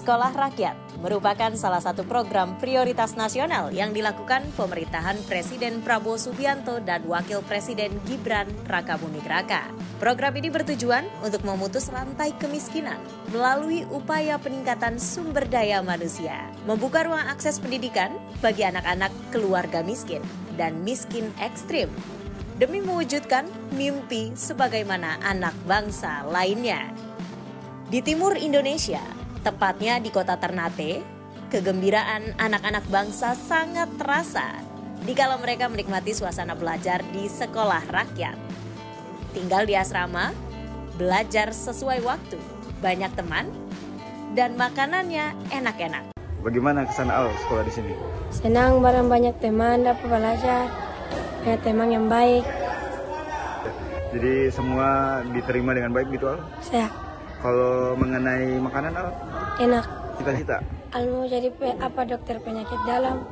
Sekolah Rakyat merupakan salah satu program prioritas nasional yang dilakukan pemerintahan Presiden Prabowo Subianto dan Wakil Presiden Gibran Rakabuming Raka. Program ini bertujuan untuk memutus rantai kemiskinan melalui upaya peningkatan sumber daya manusia, membuka ruang akses pendidikan bagi anak-anak keluarga miskin dan miskin ekstrim, demi mewujudkan mimpi sebagaimana anak bangsa lainnya. Di timur Indonesia, tepatnya di kota Ternate, kegembiraan anak-anak bangsa sangat terasa dikala mereka menikmati suasana belajar di sekolah rakyat. Tinggal di asrama, belajar sesuai waktu, banyak teman, dan makanannya enak-enak. Bagaimana kesan Al sekolah di sini? Senang, bareng banyak teman, dapat belajar, banyak teman yang baik. Jadi semua diterima dengan baik gitu Al? Saya. Kalau mengenai makanan Al? Enak. Cita-cita? Al mau jadi dokter penyakit dalam.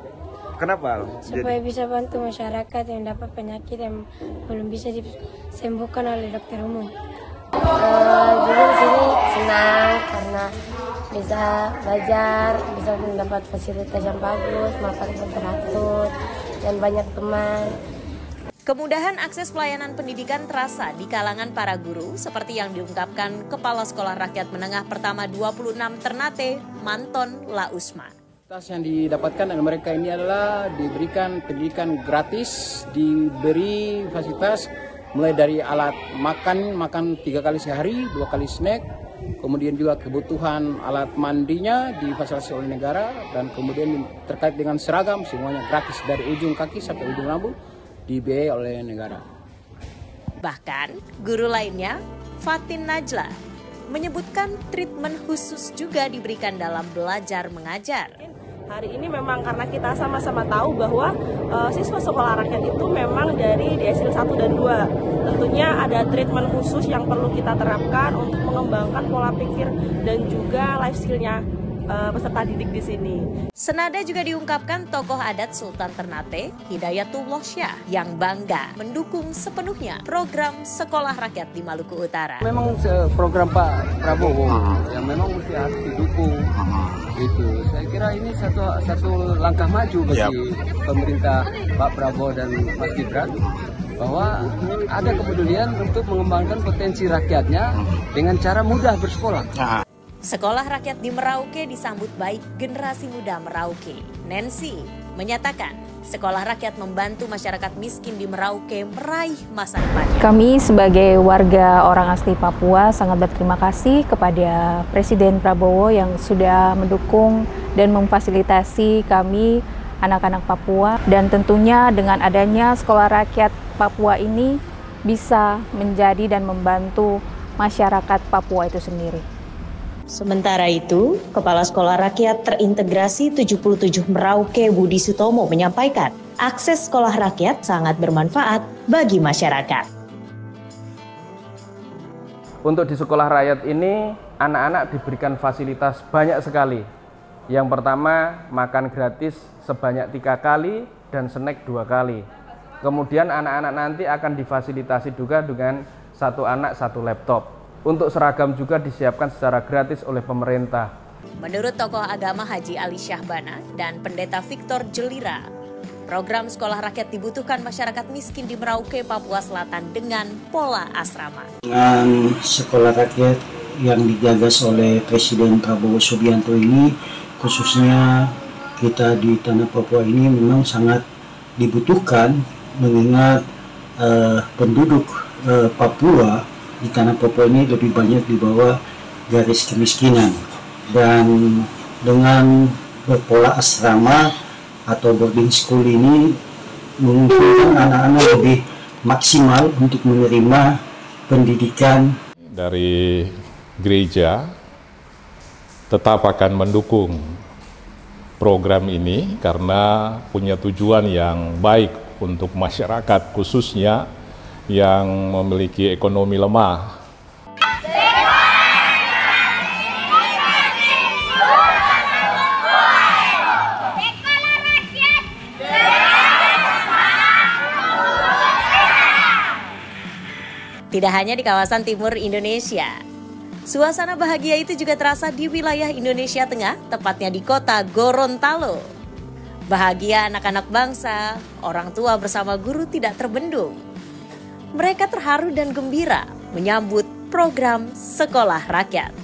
Kenapa Al? Supaya bisa bantu masyarakat yang dapat penyakit yang belum bisa disembuhkan oleh dokter umum. Jadi di sini senang karena bisa belajar, bisa mendapat fasilitas yang bagus, makan yang teratur, dan banyak teman. Kemudahan akses pelayanan pendidikan terasa di kalangan para guru seperti yang diungkapkan Kepala Sekolah Rakyat Menengah Pertama 26 Ternate, Manton Lausma. Yang didapatkan oleh mereka ini adalah diberikan pendidikan gratis, diberi fasilitas mulai dari alat makan 3 kali sehari, 2 kali snack, kemudian juga kebutuhan alat mandinya difasilitasi oleh negara, dan kemudian terkait dengan seragam semuanya gratis dari ujung kaki sampai ujung rambut dibiayai oleh negara. Bahkan guru lainnya, Fatin Najla, menyebutkan treatment khusus juga diberikan dalam belajar mengajar. Hari ini memang karena kita sama-sama tahu bahwa siswa sekolah rakyat itu memang dari desil 1 dan 2. Tentunya ada treatment khusus yang perlu kita terapkan untuk mengembangkan pola pikir dan juga life skill-nya peserta didik di sini. Senada juga diungkapkan tokoh adat Sultan Ternate, Hidayatullah Syah, yang bangga mendukung sepenuhnya program Sekolah Rakyat di Maluku Utara. Memang program Pak Prabowo yang memang mesti harus didukung. Gitu. Saya kira ini satu langkah maju bagi pemerintah Pak Prabowo dan Mas Gibran, bahwa ada kepedulian untuk mengembangkan potensi rakyatnya dengan cara mudah bersekolah. Sekolah Rakyat di Merauke disambut baik generasi muda Merauke. Nancy menyatakan Sekolah Rakyat membantu masyarakat miskin di Merauke meraih masa depannya. Kami sebagai warga orang asli Papua sangat berterima kasih kepada Presiden Prabowo yang sudah mendukung dan memfasilitasi kami anak-anak Papua, dan tentunya dengan adanya Sekolah Rakyat Papua ini bisa menjadi dan membantu masyarakat Papua itu sendiri. Sementara itu, Kepala Sekolah Rakyat Terintegrasi 77 Merauke Budi Sutomo menyampaikan, akses sekolah rakyat sangat bermanfaat bagi masyarakat. Untuk di sekolah rakyat ini, anak-anak diberikan fasilitas banyak sekali. Yang pertama, makan gratis sebanyak 3 kali dan snack 2 kali. Kemudian anak-anak nanti akan difasilitasi juga dengan 1 anak 1 laptop. Untuk seragam juga disiapkan secara gratis oleh pemerintah. Menurut tokoh agama Haji Ali Syahbana dan Pendeta Victor Jelira, program sekolah rakyat dibutuhkan masyarakat miskin di Merauke, Papua Selatan dengan pola asrama. Dengan sekolah rakyat yang digagas oleh Presiden Prabowo Subianto ini, khususnya kita di tanah Papua ini memang sangat dibutuhkan, mengingat penduduk Papua di tanah Papua ini lebih banyak di bawah garis kemiskinan, dan dengan berpola asrama atau boarding school ini memungkinkan anak-anak lebih maksimal untuk menerima pendidikan. Dari gereja tetap akan mendukung program ini karena punya tujuan yang baik untuk masyarakat, khususnya yang memiliki ekonomi lemah. Tidak hanya di kawasan timur Indonesia, Suasana bahagia itu juga terasa di wilayah Indonesia Tengah, tepatnya di kota Gorontalo. Bahagia anak-anak bangsa, orang tua bersama guru tidak terbendung. Mereka terharu dan gembira menyambut program Sekolah Rakyat.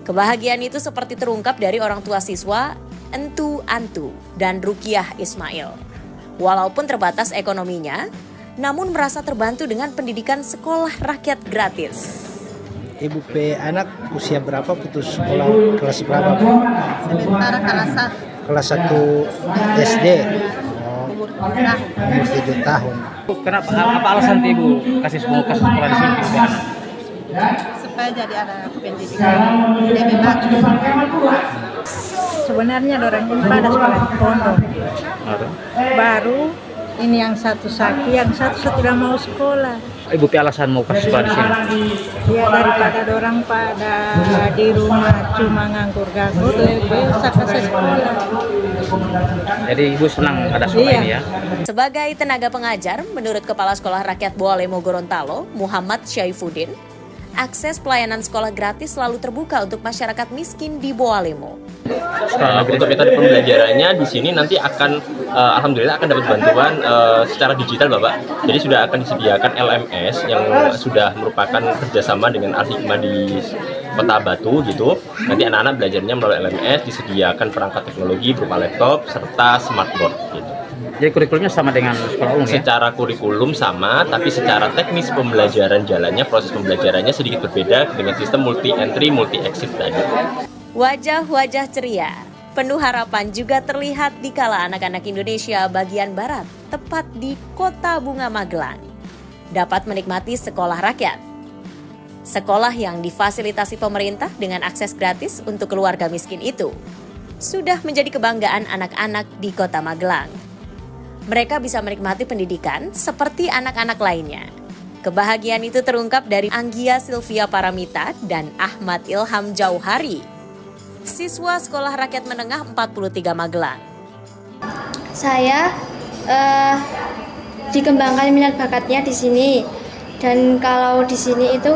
Kebahagiaan itu seperti terungkap dari orang tua siswa Entu Antu dan Rukiah Ismail. Walaupun terbatas ekonominya, namun merasa terbantu dengan pendidikan sekolah rakyat gratis. Ibu P anak usia berapa putus sekolah, kelas berapa? Sementara kelas 1 SD. Umur 7 tahun. Kenapa? Apa alasan Ibu kasih sekolah di sini? Supaya jadi anak pendidikan lebih bagus. Sebenarnya orang ini pada sekolah di pondok. Baru ini yang satu sakit, yang satu tidak mau sekolah. Ibu P alasan mau kasih sekolah di sini? Ya daripada orang pada di rumah cuma nganggur-nganggur, lebih usah kasih sekolah. Jadi Ibu senang ada sekolah ini ya? Sebagai tenaga pengajar, menurut Kepala Sekolah Rakyat Boalemo Gorontalo, Muhammad Syaifuddin, akses pelayanan sekolah gratis selalu terbuka untuk masyarakat miskin di Boalemo. Untuk metode pembelajarannya di sini nanti akan, alhamdulillah akan dapat bantuan secara digital Bapak. Jadi sudah akan disediakan LMS yang sudah merupakan kerjasama dengan Al-Hikmah di Kota Batu gitu. Nanti anak-anak belajarnya melalui LMS, disediakan perangkat teknologi berupa laptop serta smartboard gitu. Jadi kurikulumnya sama dengan sekolah umum ya? Secara kurikulum sama, tapi secara teknis pembelajaran jalannya, proses pembelajarannya sedikit berbeda dengan sistem multi entry, multi exit tadi. Wajah-wajah ceria, penuh harapan juga terlihat di kala anak-anak Indonesia bagian barat, tepat di Kota Bunga Magelang, dapat menikmati sekolah rakyat. Sekolah yang difasilitasi pemerintah dengan akses gratis untuk keluarga miskin itu sudah menjadi kebanggaan anak-anak di Kota Magelang. Mereka bisa menikmati pendidikan seperti anak-anak lainnya. Kebahagiaan itu terungkap dari Anggia Sylvia Paramita dan Ahmad Ilham Jauhari, siswa Sekolah Rakyat Menengah 43 Magelang. Saya dikembangkan minat bakatnya di sini, dan kalau di sini itu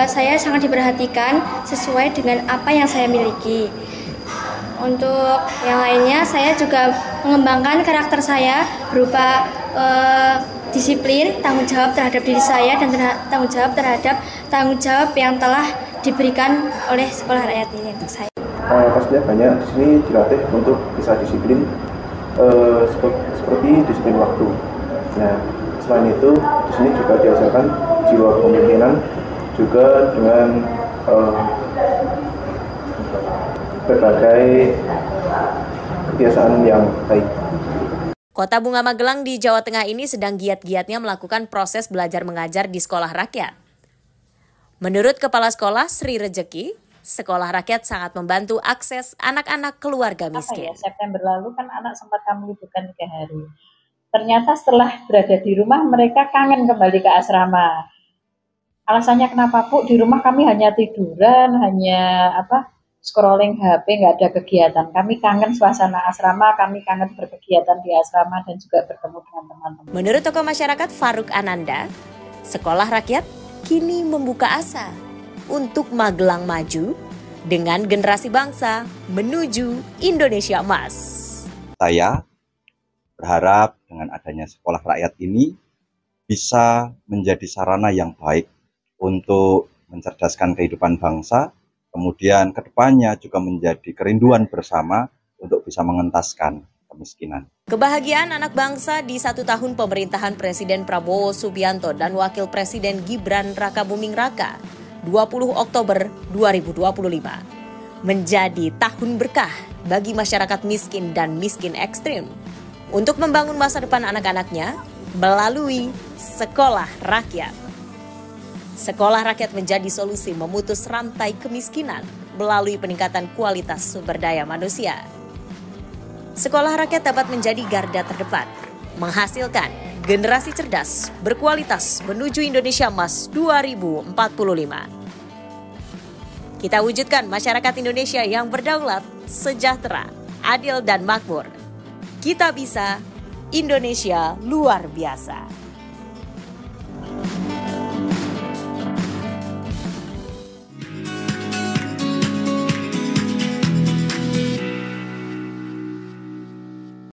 saya sangat diperhatikan sesuai dengan apa yang saya miliki. Untuk yang lainnya, saya juga mengembangkan karakter saya berupa disiplin, tanggung jawab terhadap diri saya, dan tanggung jawab terhadap tanggung jawab yang telah diberikan oleh Sekolah Rakyat ini untuk saya. Pastinya banyak di sini dilatih untuk bisa disiplin, seperti disiplin waktu. Nah, selain itu di sini juga diajarkan jiwa kepemimpinan juga dengan berbagai kebiasaan yang baik. Kota Bunga Magelang di Jawa Tengah ini sedang giat-giatnya melakukan proses belajar mengajar di sekolah rakyat. Menurut Kepala Sekolah Sri Rejeki, sekolah rakyat sangat membantu akses anak-anak keluarga miskin. September lalu kan anak sempat kami liburkan 3 hari. Ternyata setelah berada di rumah mereka kangen kembali ke asrama. Alasannya kenapa Bu? Di rumah kami hanya tiduran, hanya scrolling HP, nggak ada kegiatan. Kami kangen suasana asrama, kami kangen berkegiatan di asrama dan juga bertemu dengan teman-teman. Menurut tokoh masyarakat Faruk Ananda, sekolah rakyat kini membuka asa untuk Magelang maju dengan generasi bangsa menuju Indonesia Emas. Saya berharap dengan adanya sekolah rakyat ini bisa menjadi sarana yang baik untuk mencerdaskan kehidupan bangsa, kemudian kedepannya juga menjadi kerinduan bersama untuk bisa mengentaskan kemiskinan. Kebahagiaan anak bangsa di 1 tahun pemerintahan Presiden Prabowo Subianto dan Wakil Presiden Gibran Rakabuming Raka 20 Oktober 2025 menjadi tahun berkah bagi masyarakat miskin dan miskin ekstrim untuk membangun masa depan anak-anaknya melalui sekolah rakyat. Sekolah rakyat menjadi solusi memutus rantai kemiskinan melalui peningkatan kualitas sumber daya manusia. Sekolah rakyat dapat menjadi garda terdepan, menghasilkan generasi cerdas, berkualitas menuju Indonesia Emas 2045. Kita wujudkan masyarakat Indonesia yang berdaulat, sejahtera, adil dan makmur. Kita bisa, Indonesia luar biasa.